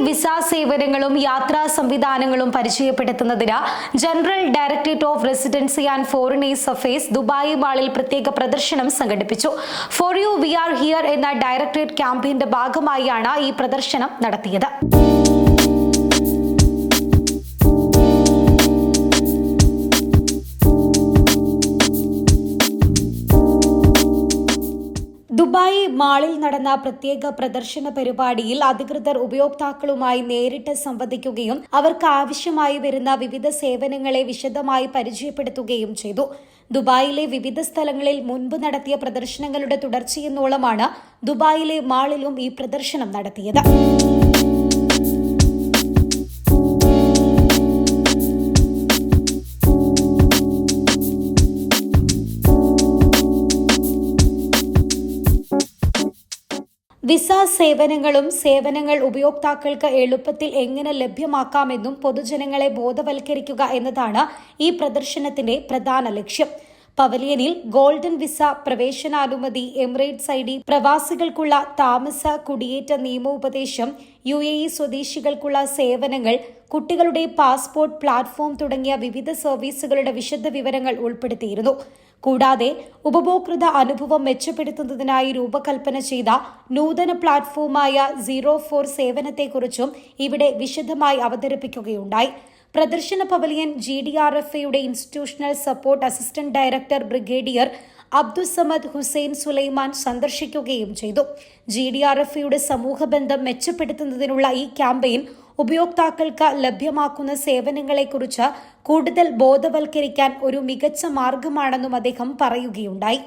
Visa സേവനങ്ങളും യാത്രാ സംവിധാനങ്ങളും പരിചയപ്പെടുത്തുന്നതിന് general directorate of residency and foreigners affairs Dubai മാളിൽ പ്രത്യേക പ്രദർശനം സംഘടിപ്പിച്ചു. For you we are here എന്ന ഡയറക്ടറേറ്റ് ക്യാമ്പയിന്റെ ഭാഗമായാണ് ഈ പ്രദർശനം നടത്തിയത്. ദുബായ് മാളിൽ നടന്ന പ്രത്യേക പ്രദർശന പരിപാടിയിൽ അധികൃതർ ഉപയോക്താക്കളുമായി നേരിട്ട് സംവദിക്കുകയും അവർക്ക് ആവശ്യമായി വരുന്ന വിവിധ സേവനങ്ങളെ വിശദമായി പരിചയപ്പെടുത്തുകയും ചെയ്തു. ദുബായിലെ വിവിധ സ്ഥലങ്ങളിൽ മുൻപ് നടത്തിയ പ്രദർശനങ്ങളുടെ തുടർച്ചയെന്നോളമാണ് ദുബായിലെ മാളിലും ഈ പ്രദർശനം നടത്തിയത്. വിസ സേവനങ്ങൾ ഉപയോക്താക്കൾക്ക് എളുപ്പത്തിൽ എങ്ങനെ ലഭ്യമാക്കാമെന്നും പൊതുജനങ്ങളെ ബോധവൽക്കരിക്കുക എന്നതാണ് ഈ പ്രദർശനത്തിന്റെ പ്രധാന ലക്ഷ്യം. പവലിയനിൽ ഗോൾഡൻ വിസ, പ്രവേശനാനുമതി, എമിറേറ്റ്സ് ID, പ്രവാസികൾക്കുള്ള താമസ കുടിയേറ്റ നിയമോപദേശം, UAE സ്വദേശികൾക്കുള്ള സേവനങ്ങൾ, കുട്ടികളുടെ പാസ്പോർട്ട് പ്ലാറ്റ്ഫോം തുടങ്ങിയ വിവിധ സർവീസുകളുടെ വിശദ വിവരങ്ങൾ ഉൾപ്പെടുത്തിയിരുന്നു. കൂടാതെ ഉപഭോക്തൃ അനുഭവം മെച്ചപ്പെടുത്തുന്നതിനായി രൂപകൽപ്പന ചെയ്ത നൂതന പ്ലാറ്റ്ഫോമായ 04 സേവനത്തെക്കുറിച്ചും ഇവിടെ വിശദമായി അവതരിപ്പിക്കുകയുണ്ടായി. പ്രദർശന പവലിയൻ GDRFയുടെ institutional support assistant director brigadier Abdusamad Hussain Sulaiman സന്ദർശിക്കുകയും ചെയ്തു. GDRFയുടെ സമൂഹബന്ധം മെച്ചപ്പെടുത്തുന്നതിനുള്ള ഈ ക്യാമ്പയിൻ ഉപയോക്താക്കൾക്ക് ലഭ്യമാക്കുന്ന സേവനങ്ങളെക്കുറിച്ച് കൂടുതൽ ബോധവൽക്കരിക്കാൻ ഒരു മികച്ച മാർഗമാണെന്നും അദ്ദേഹം പറയുകയുണ്ടായി.